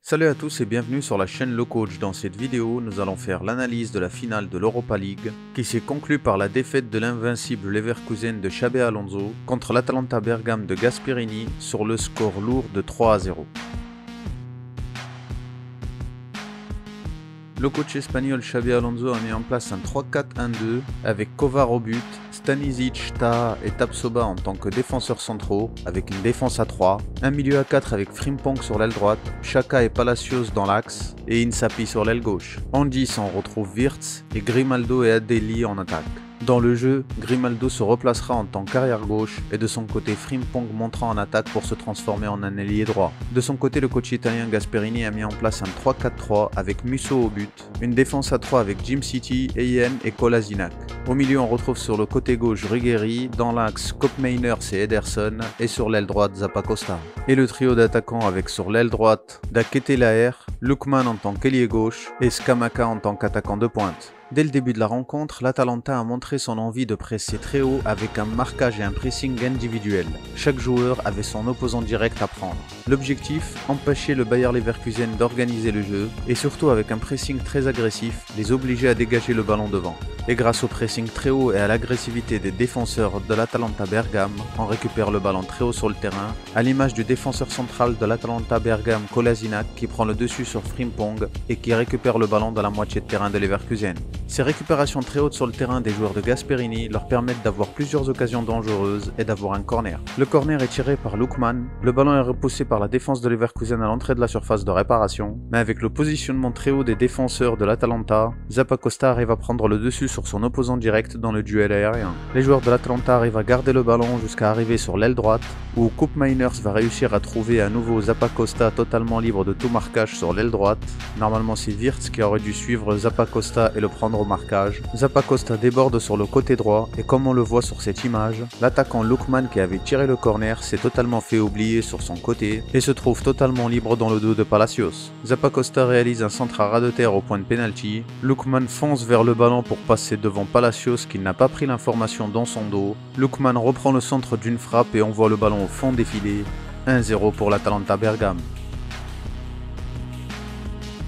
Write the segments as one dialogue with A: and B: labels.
A: Salut à tous et bienvenue sur la chaîne Le Coach. Dans cette vidéo, nous allons faire l'analyse de la finale de l'Europa League qui s'est conclue par la défaite de l'invincible Leverkusen de Xabi Alonso contre l'Atalanta Bergame de Gasperini sur le score lourd de 3-0. Le coach espagnol Xabi Alonso a mis en place un 3-4-1-2 avec Kovar au but, Stanisic, Taha et Tapsoba en tant que défenseurs centraux avec une défense à 3, un milieu à 4 avec Frimpong sur l'aile droite, Xhaka et Palacios dans l'axe et Insapi sur l'aile gauche. En 10 on retrouve Wirtz et Grimaldo et Adeli en attaque. Dans le jeu, Grimaldo se replacera en tant qu'arrière gauche et de son côté Frimpong montera en attaque pour se transformer en un ailier droit. De son côté, le coach italien Gasperini a mis en place un 3-4-3 avec Musso au but, une défense à 3 avec Jim City, Eyen et Kolasinac. Au milieu, on retrouve sur le côté gauche Ruggeri, dans l'axe Koopmeiners et Ederson et sur l'aile droite Zappacosta. Et le trio d'attaquants avec sur l'aile droite Daketelaer, Lookman en tant qu'ailier gauche et Scamacca en tant qu'attaquant de pointe. Dès le début de la rencontre, l'Atalanta a montré son envie de presser très haut avec un marquage et un pressing individuel. Chaque joueur avait son opposant direct à prendre. L'objectif, empêcher le Bayer Leverkusen d'organiser le jeu et surtout avec un pressing très agressif, les obliger à dégager le ballon devant. Et grâce au pressing très haut et à l'agressivité des défenseurs de l'Atalanta Bergame, on récupère le ballon très haut sur le terrain, à l'image du défenseur central de l'Atalanta Bergame Kolasinac qui prend le dessus sur Frimpong et qui récupère le ballon dans la moitié de terrain de Leverkusen. Ces récupérations très hautes sur le terrain des joueurs de Gasperini leur permettent d'avoir plusieurs occasions dangereuses et d'avoir un corner. Le corner est tiré par Lookman, le ballon est repoussé par la défense de Leverkusen à l'entrée de la surface de réparation, mais avec le positionnement très haut des défenseurs de l'Atalanta, Zappacosta arrive à prendre le dessus sur son opposant direct dans le duel aérien. Les joueurs de l'Atalanta arrivent à garder le ballon jusqu'à arriver sur l'aile droite, où Koopmeiners va réussir à trouver à nouveau Zappacosta totalement libre de tout marquage sur l'aile droite. Normalement c'est Wirtz qui aurait dû suivre Zappacosta et le prendre au marquage. Zappacosta déborde sur le côté droit et comme on le voit sur cette image, l'attaquant Lookman qui avait tiré le corner s'est totalement fait oublier sur son côté et se trouve totalement libre dans le dos de Palacios. Zappacosta réalise un centre à ras de terre au point de pénalty. Lookman fonce vers le ballon pour passer devant Palacios qui n'a pas pris l'information dans son dos. Lookman reprend le centre d'une frappe et envoie le ballon au fond des filets. 1-0 pour l'Atalanta Bergame.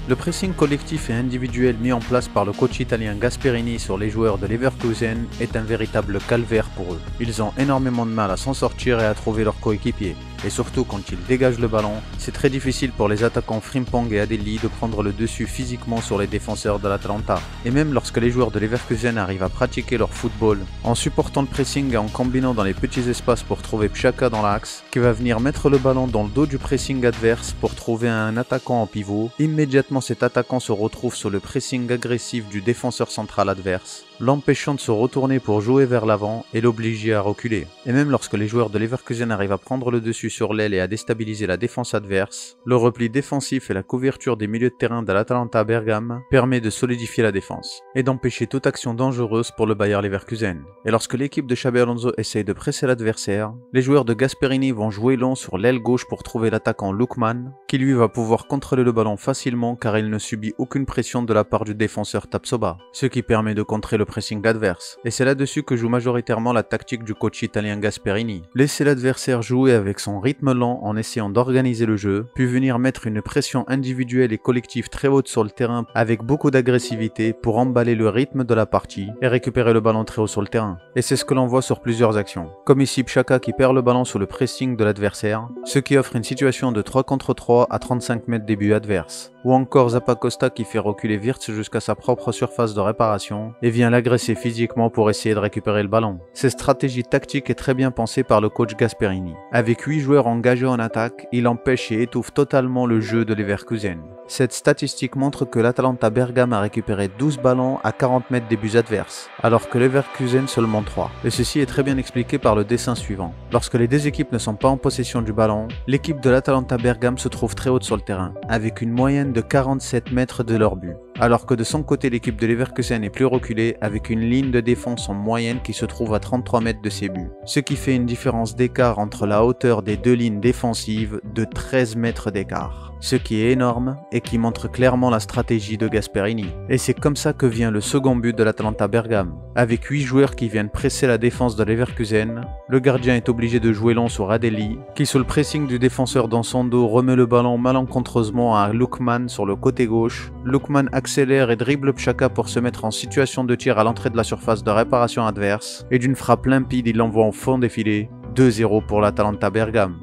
A: Le pressing collectif et individuel mis en place par le coach italien Gasperini sur les joueurs de Leverkusen est un véritable calvaire pour eux. Ils ont énormément de mal à s'en sortir et à trouver leurs coéquipiers. Et surtout quand ils dégagent le ballon, c'est très difficile pour les attaquants Frimpong et Adeli de prendre le dessus physiquement sur les défenseurs de l'Atalanta. Et même lorsque les joueurs de Leverkusen arrivent à pratiquer leur football, en supportant le pressing et en combinant dans les petits espaces pour trouver Xhaka dans l'axe, qui va venir mettre le ballon dans le dos du pressing adverse pour trouver un attaquant en pivot, immédiatement cet attaquant se retrouve sur le pressing agressif du défenseur central adverse, l'empêchant de se retourner pour jouer vers l'avant et l'obliger à reculer. Et même lorsque les joueurs de Leverkusen arrivent à prendre le dessus sur l'aile et à déstabiliser la défense adverse, le repli défensif et la couverture des milieux de terrain de l'Atalanta Bergame permet de solidifier la défense et d'empêcher toute action dangereuse pour le Bayer Leverkusen. Et lorsque l'équipe de Xabi Alonso essaye de presser l'adversaire, les joueurs de Gasperini vont jouer long sur l'aile gauche pour trouver l'attaquant Lookman, qui lui va pouvoir contrôler le ballon facilement car il ne subit aucune pression de la part du défenseur Tapsoba, ce qui permet de contrer le pressing adverse. Et c'est là-dessus que joue majoritairement la tactique du coach italien Gasperini. Laisser l'adversaire jouer avec son rythme lent en essayant d'organiser le jeu, puis venir mettre une pression individuelle et collective très haute sur le terrain avec beaucoup d'agressivité pour emballer le rythme de la partie et récupérer le ballon très haut sur le terrain. Et c'est ce que l'on voit sur plusieurs actions. Comme ici Xhaka qui perd le ballon sous le pressing de l'adversaire, ce qui offre une situation de 3 contre 3 à 35 mètres des buts adverses. Ou encore Zappacosta qui fait reculer Wirtz jusqu'à sa propre surface de réparation et vient l'agresser physiquement pour essayer de récupérer le ballon. Cette stratégie tactique est très bien pensée par le coach Gasperini. Avec 8 joueurs engagés en attaque, il empêche et étouffe totalement le jeu de Leverkusen. Cette statistique montre que l'Atalanta Bergame a récupéré 12 ballons à 40 mètres des buts adverses, alors que Leverkusen seulement 3. Et ceci est très bien expliqué par le dessin suivant. Lorsque les deux équipes ne sont pas en possession du ballon, l'équipe de l'Atalanta Bergame se trouve très haute sur le terrain, avec une moyenne de 47 mètres de leur but. alors que de son côté l'équipe de Leverkusen est plus reculée avec une ligne de défense en moyenne qui se trouve à 33 mètres de ses buts, ce qui fait une différence d'écart entre la hauteur des deux lignes défensives de 13 mètres d'écart, ce qui est énorme et qui montre clairement la stratégie de Gasperini. Et c'est comme ça que vient le second but de l'Atalanta Bergame. Avec 8 joueurs qui viennent presser la défense de Leverkusen, le gardien est obligé de jouer long sur Adeli, qui sous le pressing du défenseur dans son dos remet le ballon malencontreusement à Lookman sur le côté gauche. Lookman accélère et dribble Pchaka pour se mettre en situation de tir à l'entrée de la surface de réparation adverse, et d'une frappe limpide il l'envoie au fond des filets, 2-0 pour l'Atalanta Bergame.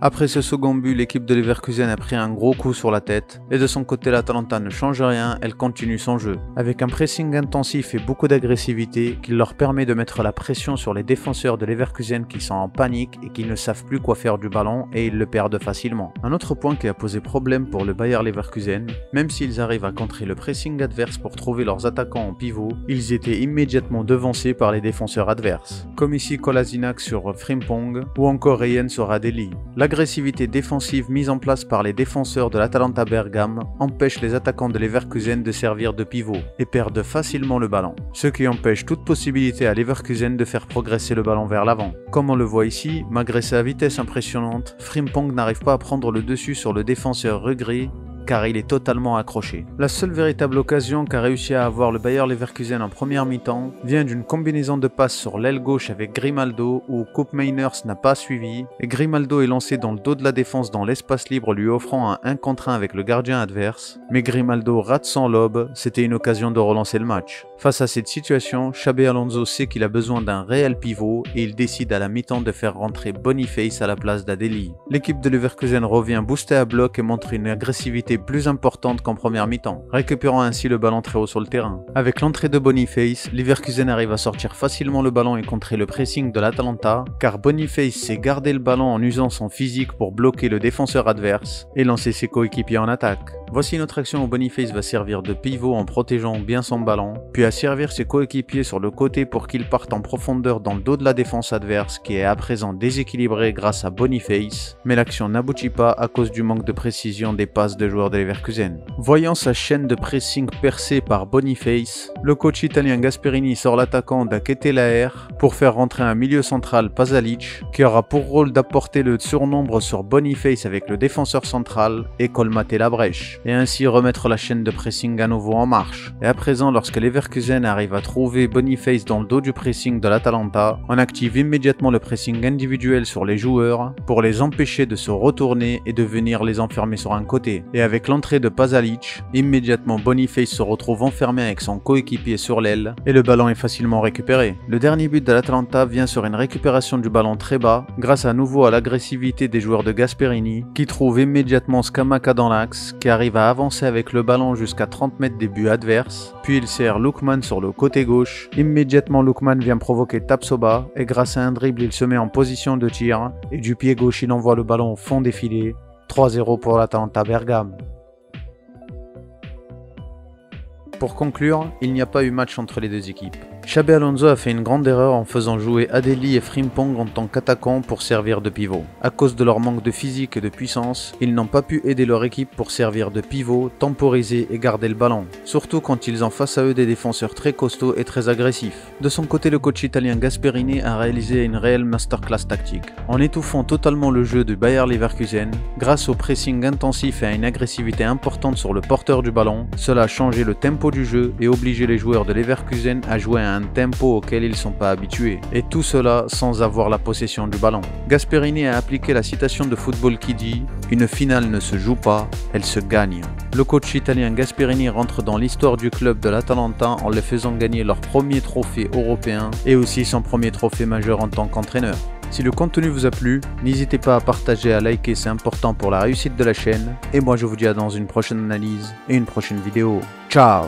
A: Après ce second but, l'équipe de Leverkusen a pris un gros coup sur la tête, et de son côté l'Atalanta ne change rien, elle continue son jeu, avec un pressing intensif et beaucoup d'agressivité qui leur permet de mettre la pression sur les défenseurs de Leverkusen qui sont en panique et qui ne savent plus quoi faire du ballon et ils le perdent facilement. Un autre point qui a posé problème pour le Bayer Leverkusen, même s'ils arrivent à contrer le pressing adverse pour trouver leurs attaquants en pivot, ils étaient immédiatement devancés par les défenseurs adverses, comme ici Kolasinac sur Frimpong ou encore Ryan sur Adeli. L'agressivité défensive mise en place par les défenseurs de l'Atalanta Bergame empêche les attaquants de Leverkusen de servir de pivot et perdent facilement le ballon, ce qui empêche toute possibilité à Leverkusen de faire progresser le ballon vers l'avant. Comme on le voit ici, malgré sa vitesse impressionnante, Frimpong n'arrive pas à prendre le dessus sur le défenseur Rugri car il est totalement accroché. La seule véritable occasion qu'a réussi à avoir le Bayer Leverkusen en première mi-temps vient d'une combinaison de passes sur l'aile gauche avec Grimaldo où Koopmeiners n'a pas suivi et Grimaldo est lancé dans le dos de la défense dans l'espace libre lui offrant un 1 contre 1 avec le gardien adverse, mais Grimaldo rate son lob, c'était une occasion de relancer le match. Face à cette situation, Xabi Alonso sait qu'il a besoin d'un réel pivot et il décide à la mi-temps de faire rentrer Boniface à la place d'Adeli. L'équipe de Leverkusen revient booster à bloc et montre une agressivité plus importante qu'en première mi-temps, récupérant ainsi le ballon très haut sur le terrain. Avec l'entrée de Boniface, Leverkusen arrive à sortir facilement le ballon et contrer le pressing de l'Atalanta, car Boniface sait garder le ballon en usant son physique pour bloquer le défenseur adverse et lancer ses coéquipiers en attaque. Voici une autre action où Boniface va servir de pivot en protégeant bien son ballon, puis à servir ses coéquipiers sur le côté pour qu'ils partent en profondeur dans le dos de la défense adverse qui est à présent déséquilibrée grâce à Boniface, mais l'action n'aboutit pas à cause du manque de précision des passes de joueurs de Leverkusen. Voyant sa chaîne de pressing percée par Boniface, le coach italien Gasperini sort l'attaquant d'Aketelaer pour faire rentrer un milieu central Pasalic qui aura pour rôle d'apporter le surnombre sur Boniface avec le défenseur central et colmater la brèche, et ainsi remettre la chaîne de pressing à nouveau en marche. Et à présent, lorsque Leverkusen arrive à trouver Boniface dans le dos du pressing de l'Atalanta, on active immédiatement le pressing individuel sur les joueurs pour les empêcher de se retourner et de venir les enfermer sur un côté. Et avec l'entrée de Pasalic, immédiatement Boniface se retrouve enfermé avec son coéquipier sur l'aile et le ballon est facilement récupéré. Le dernier but de l'Atalanta vient sur une récupération du ballon très bas grâce à nouveau à l'agressivité des joueurs de Gasperini qui trouvent immédiatement Scamacca dans l'axe, qui arrive à avancer avec le ballon jusqu'à 30 mètres des buts adverses, puis il sert Lookman sur le côté gauche. Immédiatement Lookman vient provoquer Tapsoba et grâce à un dribble il se met en position de tir et du pied gauche il envoie le ballon au fond des filets. 3-0 pour l'Atalanta Bergame. Pour conclure, il n'y a pas eu match entre les deux équipes. Xabi Alonso a fait une grande erreur en faisant jouer Adeli et Frimpong en tant qu'attaquants pour servir de pivot. À cause de leur manque de physique et de puissance, ils n'ont pas pu aider leur équipe pour servir de pivot, temporiser et garder le ballon, surtout quand ils ont face à eux des défenseurs très costauds et très agressifs. De son côté, le coach italien Gasperini a réalisé une réelle masterclass tactique, en étouffant totalement le jeu du Bayer Leverkusen. Grâce au pressing intensif et à une agressivité importante sur le porteur du ballon, cela a changé le tempo du jeu et obligé les joueurs de Leverkusen à jouer à un tempo auquel ils ne sont pas habitués, et tout cela sans avoir la possession du ballon. Gasperini a appliqué la citation de football qui dit « Une finale ne se joue pas, elle se gagne ». Le coach italien Gasperini rentre dans l'histoire du club de l'Atalanta en les faisant gagner leur premier trophée européen et aussi son premier trophée majeur en tant qu'entraîneur. Si le contenu vous a plu, n'hésitez pas à partager, à liker, c'est important pour la réussite de la chaîne. Et moi je vous dis à dans une prochaine analyse et une prochaine vidéo. Ciao!